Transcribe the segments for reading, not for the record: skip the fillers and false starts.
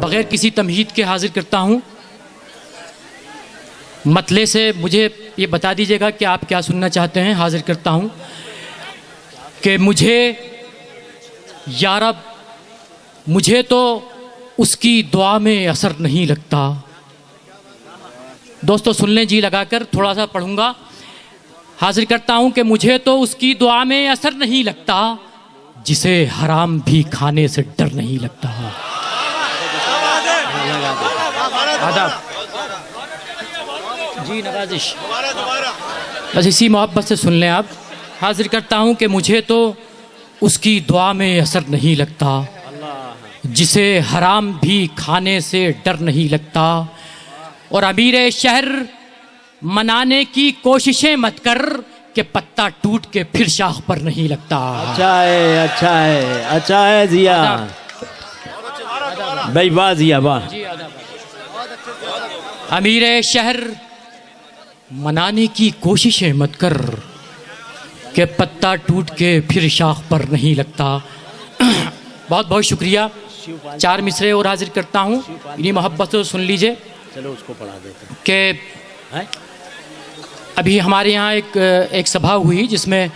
बग़ैर किसी तमहीद के हाजिर करता हूँ। मतले से मुझे ये बता दीजिएगा कि आप क्या सुनना चाहते हैं। हाजिर करता हूँ कि मुझे या रब, मुझे तो उसकी दुआ में असर नहीं लगता। दोस्तों सुन लें जी लगाकर, थोड़ा सा पढ़ूंगा। हाजिर करता हूँ कि मुझे तो उसकी दुआ में असर नहीं लगता, जिसे हराम भी खाने से डर नहीं लगता। आदाब जी, नवाजिश, बस इसी मोहब्बत से सुन लें आप। हाजिर करता हूँ कि मुझे तो उसकी दुआ में असर नहीं लगता, जिसे हराम भी खाने से डर नहीं लगता। और अमीर शहर मनाने की कोशिशें मत कर, कि पत्ता टूट के फिर शाख पर नहीं लगता। अच्छा है, अच्छा है, अच्छा है जिया भाई, वाह जिया वाह। अमीर शहर मनाने की कोशिशें मत कर, कि पत्ता टूट के फिर शाख पर नहीं लगता। बहुत बहुत शुक्रिया। 4 मिसरे और हाजिर करता हूँ, इन्हीं मोहब्बत से सुन लीजिए। चलो उसको पढ़ा देते कि अभी हमारे यहाँ एक सभा हुई जिसमें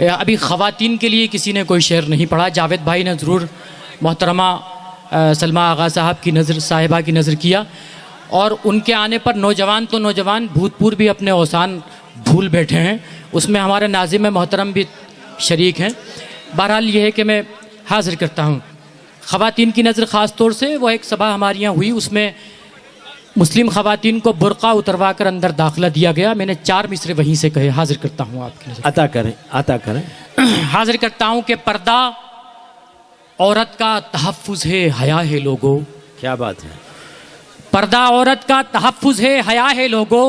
अभी ख़वातीन के लिए किसी ने कोई शेर नहीं पढ़ा। जावेद भाई ने ज़रूर मोहतरमा सलमा आगा साहिबा की नज़र किया, और उनके आने पर नौजवान तो नौजवान, भूतपूर्व भी अपने औसान भूल बैठे हैं। उसमें हमारे नाज़िम मोहतरम भी शरीक हैं। बहरहाल ये है कि मैं हाजिर करता हूँ ख़वातीन की नज़र ख़ास तौर से। वो एक सभा हमारे यहाँ हुई, उसमें मुस्लिम ख़वातीन को बुर्का उतरवा कर अंदर दाखिला दिया गया। मैंने 4 मिसरे वहीं से कहे। हाजिर करता हूँ आपकी नज़र। अता करें, अता करें। हाजिर करता हूँ कि पर्दा औरत का तहफ़्फ़ुज़ है, हया है लोगो। क्या बात है। पर्दा औरत का तहफ़्फ़ुज़ है, हया है लोगो।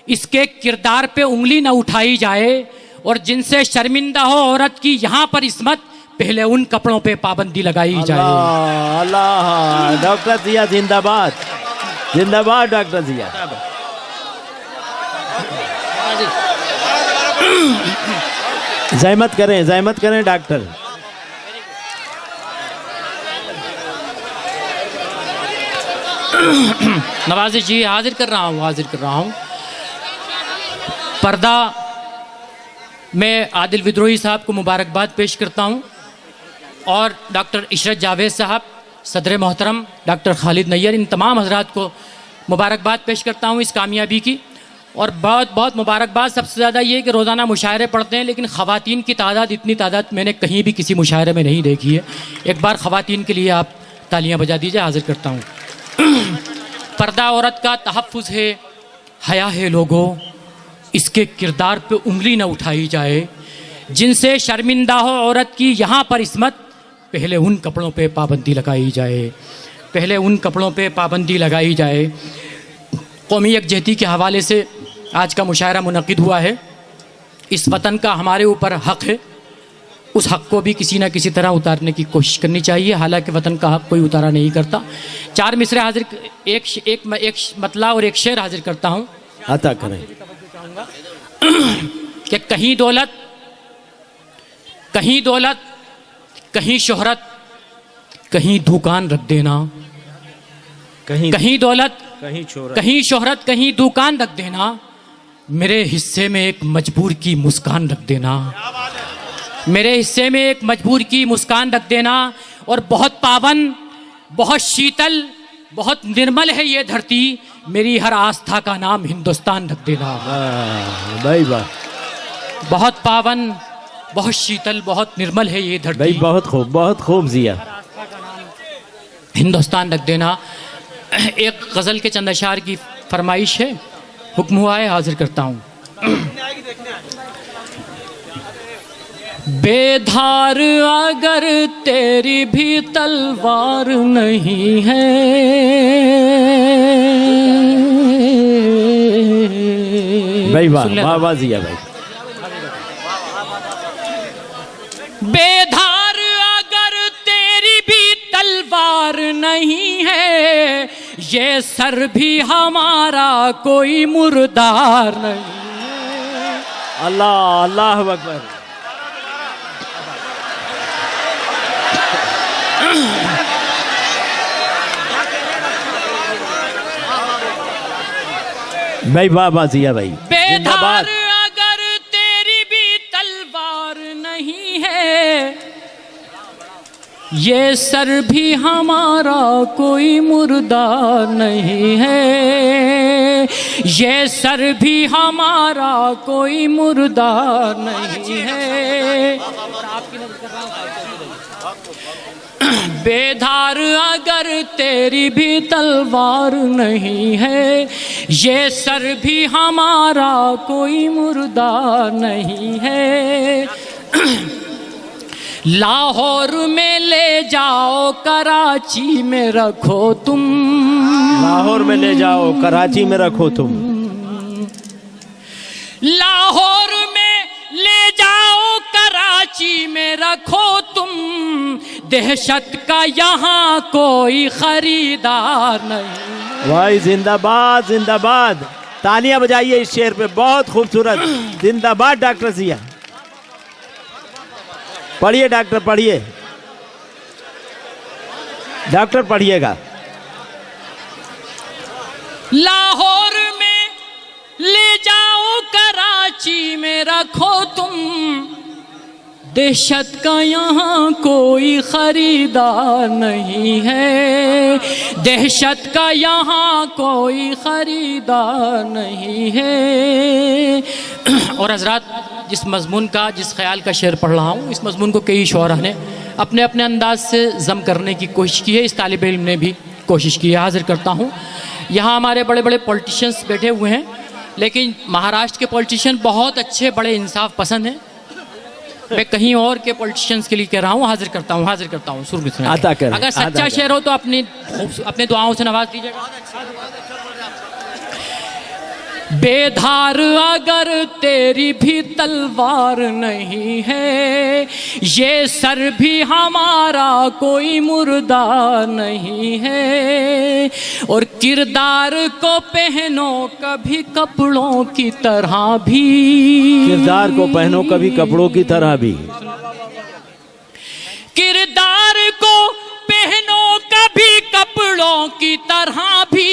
इसके किरदार पे उंगली न उठाई जाए, और जिनसे शर्मिंदा हो औरत की यहाँ पर इस्मत, पहले उन कपड़ों पे पाबंदी लगाई जाए। अल्लाह अल्लाह। डॉक्टर जिया जिंदाबाद, जिंदाबाद डॉक्टर जिया। जहमत करें डॉक्टर। नवाज़िश जी, हाजिर कर रहा हूँ। पर्दा मैं आदिल विद्रोही साहब को मुबारकबाद पेश करता हूँ, और डॉक्टर इशरत जावेद साहब, सदर मोहतरम डॉक्टर खालिद नैयर, इन तमाम हजरात को मुबारकबाद पेश करता हूँ इस कामयाबी की। और बहुत बहुत मुबारकबाद सबसे ज़्यादा ये कि रोज़ाना मुशायरे पढ़ते हैं, लेकिन ख़वातीन की तादाद, इतनी तादाद मैंने कहीं भी किसी मुशायरे में नहीं देखी है। एक बार ख़वातीन के लिए आप तालियां बजा दीजिए। हाजिर करता हूँ। पर्दा औरत का तहफ़्फ़ुज़ है, हया है लोगो। इसके किरदार पे उंगली न उठाई जाए, जिनसे शर्मिंदा हो औरत की यहाँ पर इस्मत, पहले उन कपड़ों पे पाबंदी लगाई जाए, पहले उन कपड़ों पे पाबंदी लगाई जाए। कौमी यकजहती के हवाले से आज का मुशायरा मुनक़िद हुआ है। इस वतन का हमारे ऊपर हक़ है, उस हक़ को भी किसी न किसी तरह उतारने की कोशिश करनी चाहिए। हालांकि वतन का हक़ कोई उतारा नहीं करता। 4 मिसरे हाजिर, एक मतला और एक शेर हाजिर करता हूँ। अता करें। कि कहीं दौलत, कहीं शोहरत, कहीं दुकान रख देना। कहीं दौलत, कहीं शोहरत, कहीं दुकान रख देना। मेरे हिस्से में एक मजबूर की मुस्कान रख देना। मेरे हिस्से में एक मजबूर की मुस्कान रख देना। और बहुत पावन, बहुत शीतल, बहुत निर्मल है ये धरती, मेरी हर आस्था का नाम हिंदुस्तान रख देना। भाई वाह। बहुत पावन, बहुत शीतल, बहुत निर्मल है ये धरती, भाई बहुत खूब, बहुत खूब जिया। हिंदुस्तान रख देना। एक गज़ल के चंद अशार की फरमाइश है, हुक्म हुआ है, हाजिर करता हूँ। बेधार अगर तेरी भी तलवार नहीं है, भाई वाह वाह वाह जिया भाई। बेधार अगर तेरी भी तलवार नहीं है, ये सर भी हमारा कोई मुर्दार नहीं। अल्लाह अल्लाह अकबर। भाई वाह वाह जिया भाई, बेधार जिंदाबाद। अगर तेरी भी तलवार नहीं है, ये सर भी हमारा कोई मुर्दा नहीं है, ये सर भी हमारा कोई मुर्दा नहीं है। बेधार अगर तेरी भी तलवार नहीं है, ये सर भी हमारा कोई मुर्दा नहीं है। लाहौर में ले जाओ, कराची में रखो तुम, लाहौर में ले जाओ, कराची में रखो तुम, लाहौर में ले जाओ, कराची में रखो तुम, दहशत का यहाँ कोई खरीदार नहीं। भाई जिंदाबाद जिंदाबाद, तालियां बजाइए इस शेर पे, बहुत खूबसूरत। जिंदाबाद डॉक्टर जिया। पढ़िए डॉक्टर, पढ़िए डॉक्टर, पढ़िएगा। लाहौर में ले जाओ, कराची में रखो तुम, दहशत का यहाँ कोई खरीदार नहीं है, दहशत का यहाँ कोई खरीदार नहीं है। और हजरात, जिस मजमून का, जिस ख्याल का शेर पढ़ रहा हूँ, इस मजमून को कई शोरा ने अपने अपने अंदाज से जम करने की कोशिश की है, इस तालिब इल्म ने भी कोशिश की है। हाजिर करता हूँ, यहाँ हमारे बड़े बड़े पॉलिटिशियंस बैठे हुए हैं, लेकिन महाराष्ट्र के पॉलिटिशियन बहुत अच्छे, बड़े इंसाफ पसंद हैं। मैं कहीं और के पॉलिटिशियंस के लिए कह रहा हूँ। हाजिर करता हूँ, हाजिर करता हूँ। सुर की आता करें, अगर आता सच्चा करें। शेर हो तो अपने दुआओं से नवाज दीजिएगा। बेधार अगर तेरी भी तलवार नहीं है, ये सर भी हमारा कोई मुर्दा नहीं है, और किरदार को पहनो कभी कपड़ों की तरह भी, किरदार को पहनो कभी कपड़ों की तरह भी, किरदार को पहनो कभी कपड़ों की तरह भी,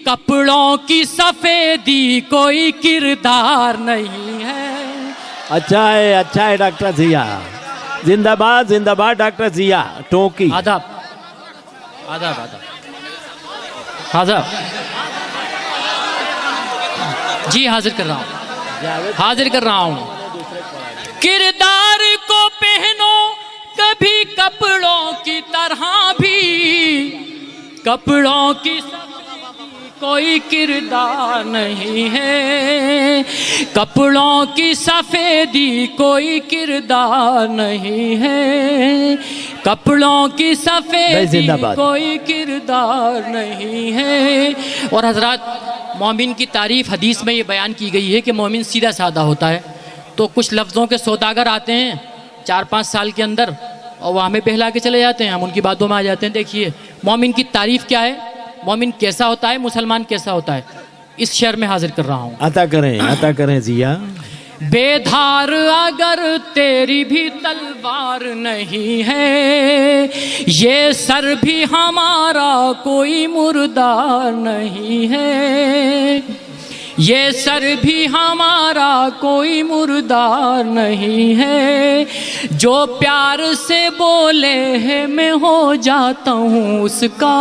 कपड़ों की सफेदी कोई किरदार नहीं है। अच्छा है डॉक्टर जिया। जिंदाबाद जिंदाबाद डॉक्टर जिया टोकी। आदाब आदाब आदाब आदाब। जी हाजिर कर रहा हूँ, हाजिर कर रहा हूँ। किरदार को पहनो कभी कपड़ों की तरह भी, कपड़ों की कोई किरदार नहीं है, कपड़ों की सफेदी कोई किरदार नहीं है, कपड़ों की सफेदी कोई किरदार नहीं है। और हजरात, मोमिन की तारीफ हदीस में ये बयान की गई है कि मोमिन सीधा साधा होता है। तो कुछ लफ्ज़ों के सौदागर आते हैं 4-5 साल के अंदर और वह हमें बहला के चले जाते हैं, हम उनकी बातों में आ जाते हैं। देखिए मोमिन की तारीफ क्या है, मोमिन कैसा होता है, मुसलमान कैसा होता है, इस शेर में हाजिर कर रहा हूँ। अता करें जिया। बेधार अगर तेरी भी तलवार नहीं है, ये सर भी हमारा कोई मुर्दा नहीं है, ये सर भी हमारा कोई मुर्दा नहीं है। जो प्यार से बोले है मैं हो जाता हूँ उसका,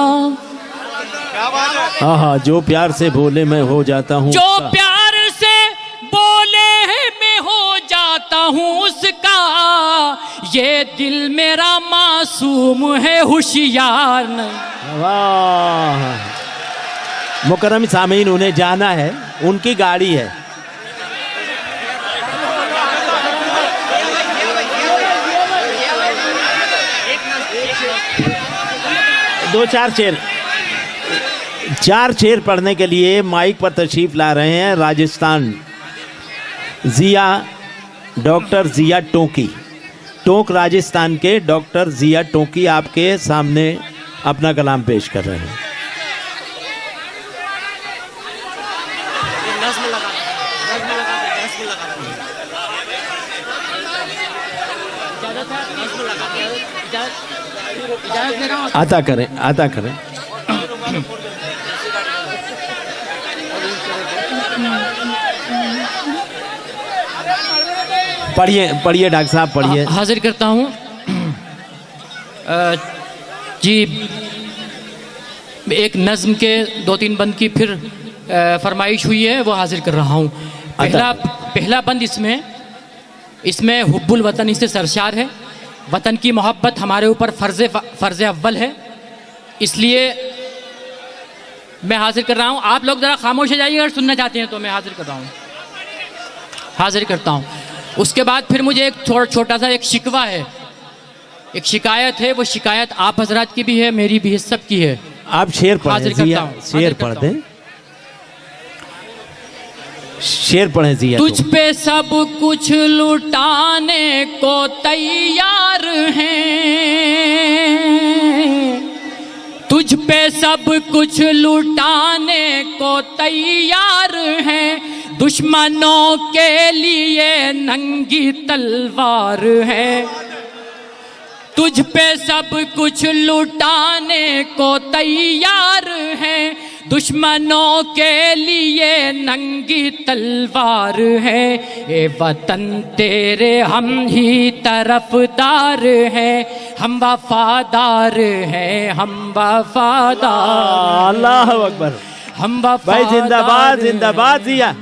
हाँ, जो प्यार से बोले मैं हो जाता हूँ, जो प्यार से बोले है मैं हो जाता हूँ उसका, ये दिल मेरा मासूम है होशियार नहीं। वाह मुकर्रम सामीन, उन्हें जाना है, उनकी गाड़ी है। चार शेर पढ़ने के लिए माइक पर तशरीफ ला रहे हैं राजस्थान जिया, डॉक्टर जिया टोकी, टोंक राजस्थान के डॉक्टर जिया टोकी आपके सामने अपना कलाम पेश कर रहे हैं। आता करें पढ़िए पढ़िए डॉक्टर साहब पढ़िए। हाजिर करता हूँ जी, एक नज़्म के 2-3 बंद की फिर फरमाइश हुई है, वो हाजिर कर रहा हूँ। पहला बंद इसमें हुब्बुल वतन इससे सरशार है। वतन की मोहब्बत हमारे ऊपर फ़र्ज़ अव्वल है, इसलिए मैं हाजिर कर रहा हूँ। आप लोग ज़रा खामोश हो जाइए, अगर सुनना चाहते हैं तो। मैं हाजिर कर रहा हूँ, हाजिर करता हूँ। उसके बाद फिर मुझे एक छोटा सा एक शिकवा है, एक शिकायत है। वो शिकायत आप हजरात की भी है, मेरी भी है, सब की है। आप शेर पढ़ें जिया, शेर पढ़ दें, शेर पढ़ें जिया। तुझ पे सब कुछ लुटाने को तैयार हैं, तुझ पे सब कुछ लुटाने को तैयार हैं, दुश्मनों के लिए नंगी तलवार है। तुझ पे सब कुछ लुटाने को तैयार हैं, दुश्मनों के लिए नंगी तलवार है। ए वतन तेरे हम ही तरफदार हैं, हम वफादार हैं, हम वफादार। अल्लाह अकबर। हम वफादार भाई जिंदाबाद जिंदाबाद जिया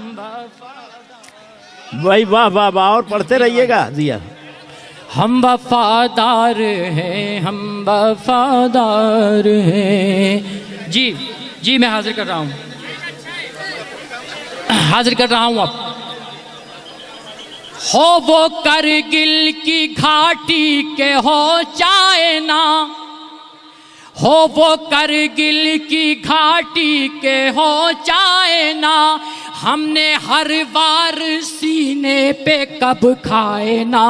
भाई, वाह वाह वाह, और पढ़ते रहिएगा जिया। हम वफादार हैं, हम वफादार हैं। जी जी, मैं हाजिर कर रहा हूँ, हाजिर कर रहा हूँ। अब हो वो करगिल की घाटी के हो चाहे ना, हो वो करगिल की घाटी के हो चाहे ना, हमने हर बार सीने पे कब खाए ना।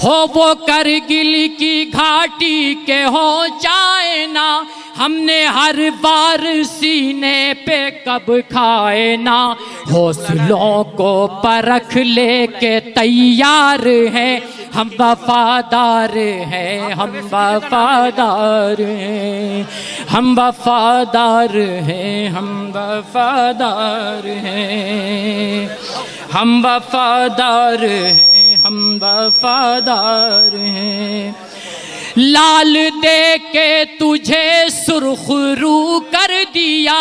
हो वो करगिल की घाटी के हो चाहे ना, हमने हर बार सीने पे कब खाए ना। हौसलों को परख लेके तैयार हैं, हम वफादार हैं, हम वफादार हैं, हम वफादार हैं, हम वफादार हैं, हम वफादार हैं, हम वफादार हैं। लाल दे के तुझे सुर्खरू कर दिया,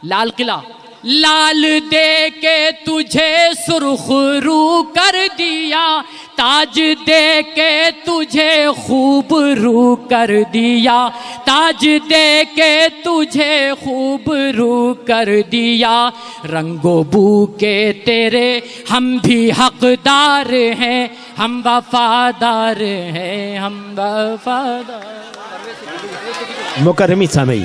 लाल किला, लाल दे के तुझे सुर्खरू कर दिया, ताज दे के तुझे खूबरू कर दिया, ताज दे के तुझे खूबरू कर दिया। रंगो बू के तेरे हम भी हकदार हैं, हम वफादार हैं, हम वफादार। मुकर्रमी सामई।